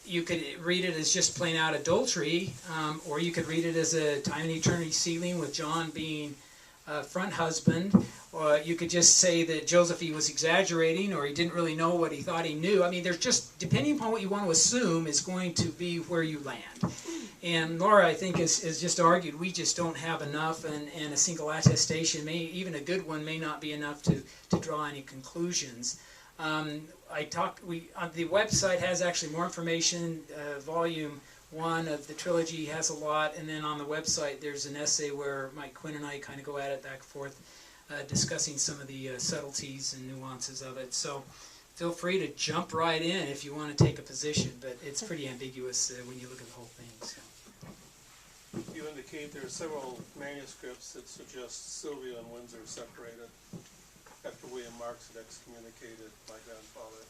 You could read it as just plain out adultery, or you could read it as a time and eternity sealing with John being front husband, or you could just say that Joseph E. was exaggerating, or he didn't really know what he thought he knew. I mean, there's just, depending upon what you want to assume, is going to be where you land. And Laura, I think, has just argued we just don't have enough, and a single attestation, even a good one, may not be enough to draw any conclusions. The website has actually more information. Volume 1 of the trilogy has a lot, and then on the website there's an essay where Mike Quinn and I kind of go at it back and forth, discussing some of the subtleties and nuances of it. So feel free to jump right in if you want to take a position, but it's pretty ambiguous when you look at the whole thing. So. You indicate there are several manuscripts that suggest Sylvia and Windsor separated after William Marks had excommunicated my grandfather.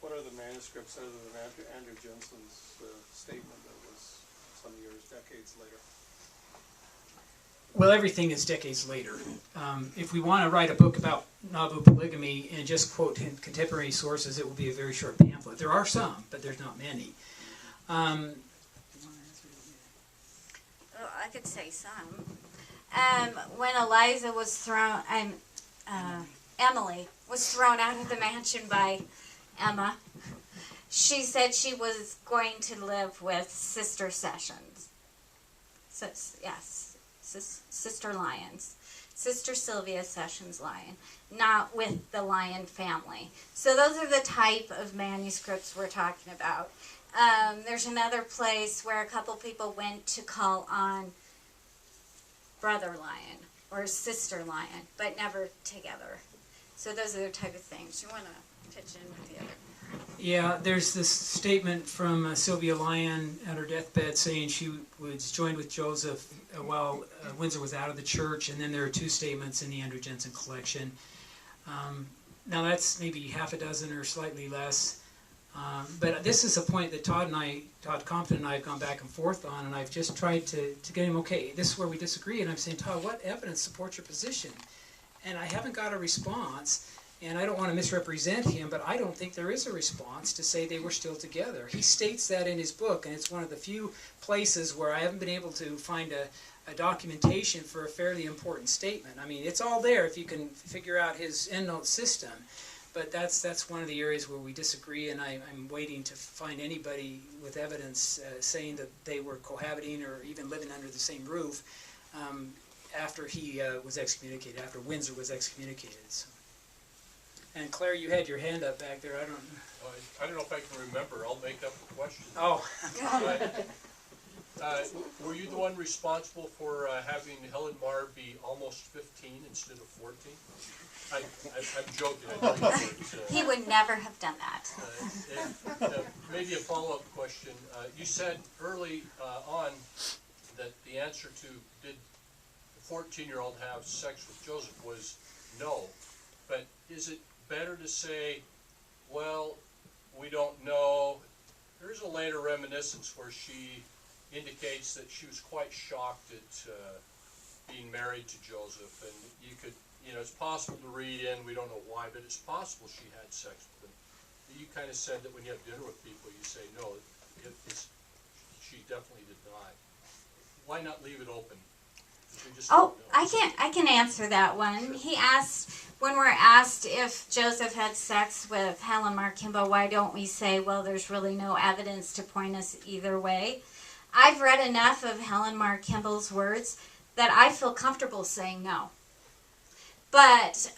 What are the manuscripts other than Andrew Jensen's statement that was some years, decades later? Well, everything is decades later. If we want to write a book about Nauvoo polygamy and just quote contemporary sources, it will be a very short pamphlet. There are some, but there's not many. I could say some. When Eliza was thrown, Emily was thrown out of the mansion by Emma, she said she was going to live with Sister Sessions. So, yes, Sister Lyons. Sister Sylvia Sessions Lyon, not with the Lyon family. So those are the type of manuscripts we're talking about. There's another place where a couple people went to call on Brother Lyon or Sister Lyon, but never together. So those are the type of things. You want to pitch in with the other? Yeah, there's this statement from Sylvia Lyon at her deathbed saying she was joined with Joseph while Windsor was out of the church, and then there are 2 statements in the Andrew Jensen collection. Now that's maybe half a dozen or slightly less, but this is a point that Todd Compton and I have gone back and forth on, and I've just tried to get him, okay, this is where we disagree, and I'm saying, Todd, what evidence supports your position? And I haven't got a response. And I don't want to misrepresent him, but I don't think there is a response to say they were still together. He states that in his book, and it's one of the few places where I haven't been able to find a documentation for a fairly important statement. I mean, it's all there if you can figure out his endnote system, but that's one of the areas where we disagree, and I'm waiting to find anybody with evidence saying that they were cohabiting or even living under the same roof after he was excommunicated, after Windsor was excommunicated. So. And Claire, you had your hand up back there. I don't. I don't know if I can remember. I'll make up the question. Oh. Were you the one responsible for having Helen Marr be almost 15 instead of 14? I'm joking. I know you weren't, He would never have done that. Maybe a follow-up question. You said early on that the answer to did the 14-year-old have sex with Joseph was no. But is it better to say, well, we don't know? There's a later reminiscence where she indicates that she was quite shocked at being married to Joseph, and you could, it's possible to read in, we don't know why, but it's possible she had sex with him. You kind of said that when you have dinner with people, you say, no, she definitely did not. Why not leave it open? Oh, I can answer that one. He asked, when we're asked if Joseph had sex with Helen Marr Kimball, why don't we say, well, there's really no evidence to point us either way? I've read enough of Helen Marr Kimball's words that I feel comfortable saying no. But,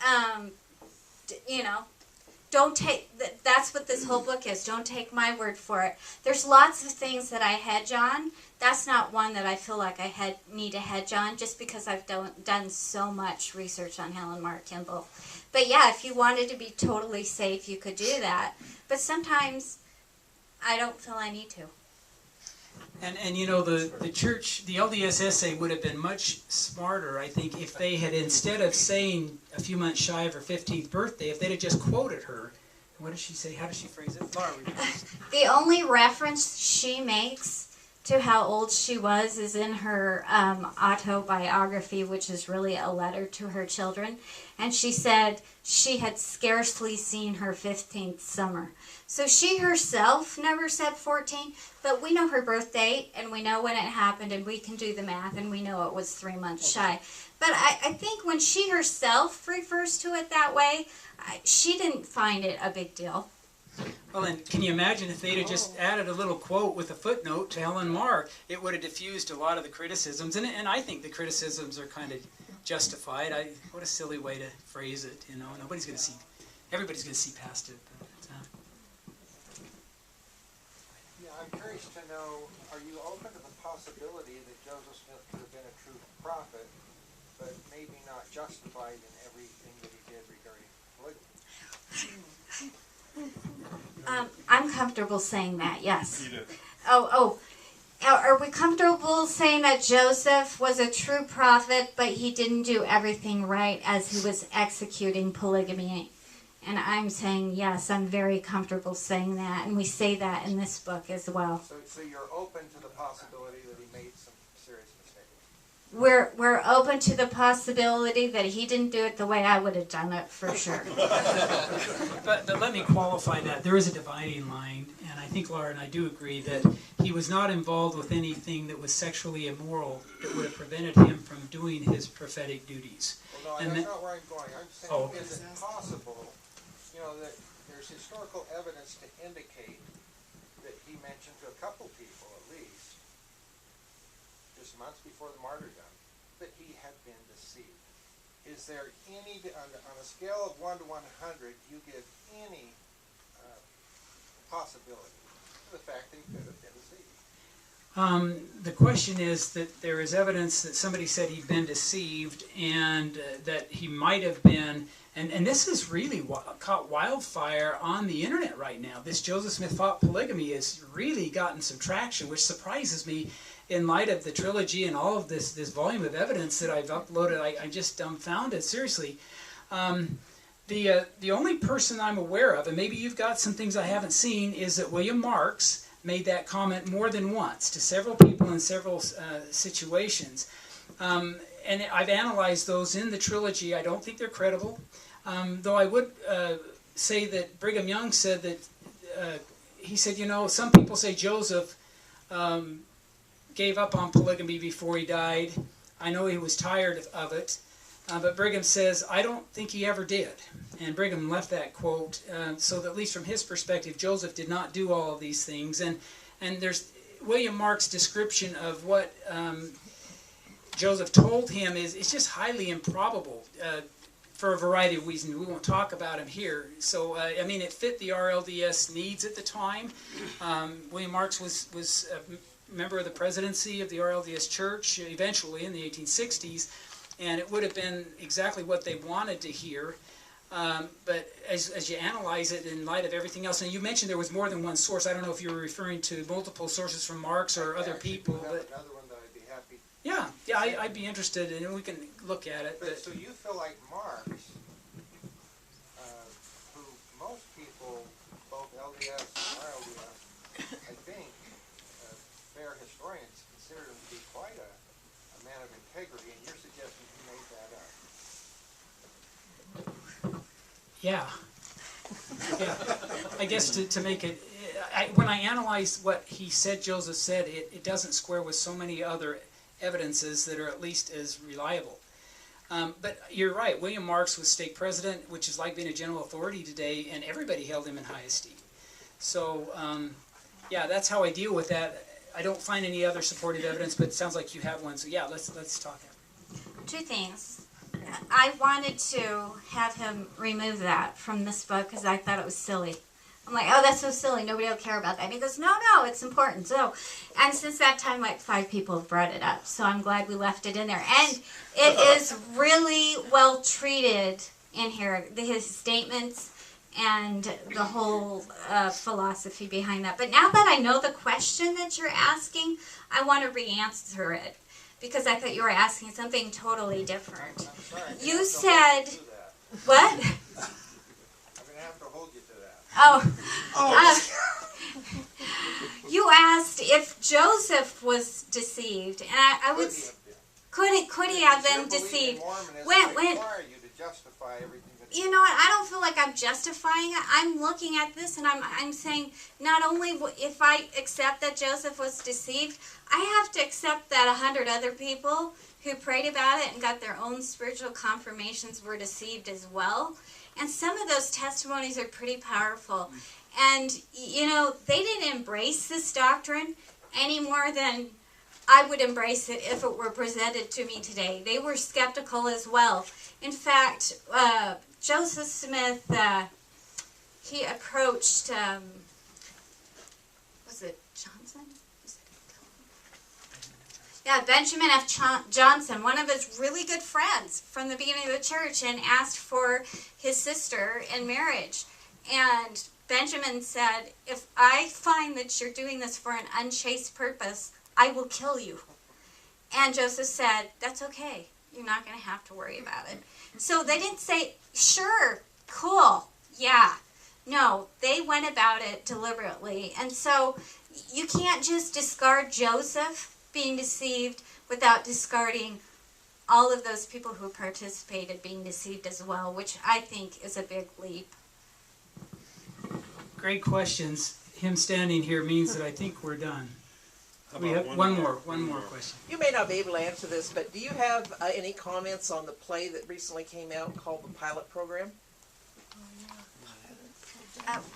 don't take, that's what this whole book is. Don't take my word for it. There's lots of things that I hedge on. That's not one that I feel like I need to hedge on just because I've done so much research on Helen Marr Kimball. But yeah, if you wanted to be totally safe, you could do that. But sometimes I don't feel I need to. And the church, the LDS essay would have been much smarter, I think, if they had, instead of saying a few months shy of her 15th birthday, if they'd have just quoted her. What does she say? How does she phrase it? Laura, the only reference she makes to how old she was is in her autobiography, which is really a letter to her children. And she said she had scarcely seen her 15th summer. So she herself never said 14, but we know her birth date, and we know when it happened, and we can do the math, and we know it was 3 months shy. But I think when she herself refers to it that way, she didn't find it a big deal. Well, and can you imagine if they'd have just added a little quote with a footnote to Helen Marr, it would have diffused a lot of the criticisms, and I think the criticisms are kind of justified. What a silly way to phrase it, everybody's going to see past it. Yeah, I'm curious to know, are you open to the possibility that Joseph Smith could have been a true prophet, but maybe not justified in everything that he did regarding polygamy? I'm comfortable saying that, yes. You did. Are we comfortable saying that Joseph was a true prophet, but he didn't do everything right as he was executing polygamy? And I'm saying, yes, I'm very comfortable saying that, and we say that in this book as well. So you're open to the possibility that he made some serious mistakes? We're open to the possibility that he didn't do it the way I would have done it, for sure. But let me qualify that. There is a dividing line, and I think Laura and I do agree that he was not involved with anything that was sexually immoral that would have prevented him from doing his prophetic duties. Well, no, that's not where I'm going. I'm saying, is it possible, that there's historical evidence to indicate that he mentioned to a couple people, at least, just months before the martyrdom, that he had been deceived. Is there any, on a scale of 1 to 100, do you give any possibility to the fact that he could have been deceived? The question is that there is evidence that somebody said he'd been deceived and that he might have been, and this is really caught wildfire on the internet right now. This Joseph Smith fought polygamy has really gotten some traction, which surprises me in light of the trilogy and all of this volume of evidence that I've uploaded. I'm just dumbfounded, seriously. The only person I'm aware of, and maybe you've got some things I haven't seen, is that William Marks made that comment more than once to several people in several situations. And I've analyzed those in the trilogy. I don't think they're credible. Though I would say that Brigham Young said that, he said, some people say Joseph gave up on polygamy before he died. I know he was tired of it. But Brigham says, I don't think he ever did. And Brigham left that quote so that at least from his perspective, Joseph did not do all of these things. And there's William Mark's description of what Joseph told him it's just highly improbable. for a variety of reasons. We won't talk about him here. So, I mean, it fit the RLDS needs at the time. William Marks was a member of the presidency of the RLDS Church eventually in the 1860s, and it would have been exactly what they wanted to hear. But as you analyze it in light of everything else, and you mentioned there was more than one source. I don't know if you were referring to multiple sources from Marx or other people. But another one that I'd be happy. yeah, I'd be interested, and we can look at it. But So you feel like Marx, who most people, both LDS and RLDS, I think, fair historians consider him to be quite a man of integrity, and you're suggesting he made that up. Yeah. I guess to make it, when I analyze what he said, Joseph said, it doesn't square with so many other evidences that are at least as reliable. But you're right, William Marks was stake president, which is like being a general authority today, and everybody held him in high esteem. So, yeah, that's how I deal with that. I don't find any other supportive evidence, but it sounds like you have one, so yeah, let's talk. Two things. I wanted to have him remove that from this book because I thought it was silly. I'm like, oh, that's so silly. Nobody will care about that. And he goes, no, it's important. So, and since that time, like 5 people have brought it up. So I'm glad we left it in there. And it is really well treated in here. His statements and the whole philosophy behind that. But now that I know the question that you're asking, I want to re-answer it. Because I thought you were asking something totally different. I'm sorry, You said, what? I'm going to have to hold you to that. You asked if Joseph was deceived, and I would. Could he have been deceived? When require you to justify everything that you know what? I don't feel like I'm justifying it. I'm looking at this and I'm saying not only if I accept that Joseph was deceived, I have to accept that 100 other people who prayed about it and got their own spiritual confirmations were deceived as well. And some of those testimonies are pretty powerful. And, you know, they didn't embrace this doctrine any more than I would embrace it if it were presented to me today. They were skeptical as well. In fact, Joseph Smith, he approached, was it Johnson? Yeah, Benjamin F. Johnson, one of his really good friends from the beginning of the church, and asked for his sister in marriage. And Benjamin said, if I find that you're doing this for an unchaste purpose, I will kill you. And Joseph said, that's okay. You're not going to have to worry about it. So they didn't say, sure, cool, yeah. No, they went about it deliberately. And so you can't just discard Joseph being deceived without discarding all of those people who participated being deceived as well, which I think is a big leap. Great questions. Him standing here means that I think we're done. We have one more question. You may not be able to answer this, but do you have any comments on the play that recently came out called The Pilot Program?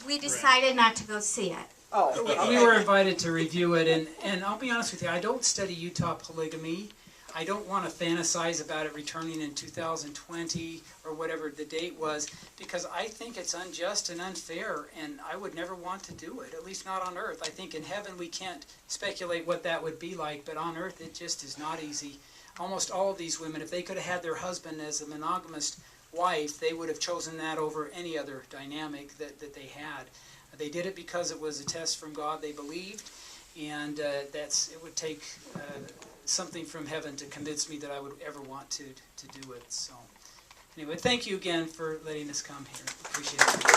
We decided not to go see it. Oh, We were invited to review it, and I'll be honest with you, I don't study Utah polygamy. I don't want to fantasize about it returning in 2020 or whatever the date was, because I think it's unjust and unfair, and I would never want to do it, at least not on earth. I think in heaven we can't speculate what that would be like, but on earth it just is not easy. Almost all of these women, if they could have had their husband as a monogamous wife, they would have chosen that over any other dynamic that they had. They did it because it was a test from God they believed, and it would take something from heaven to convince me that I would ever want to do it. So anyway, thank you again for letting us come here. Appreciate it.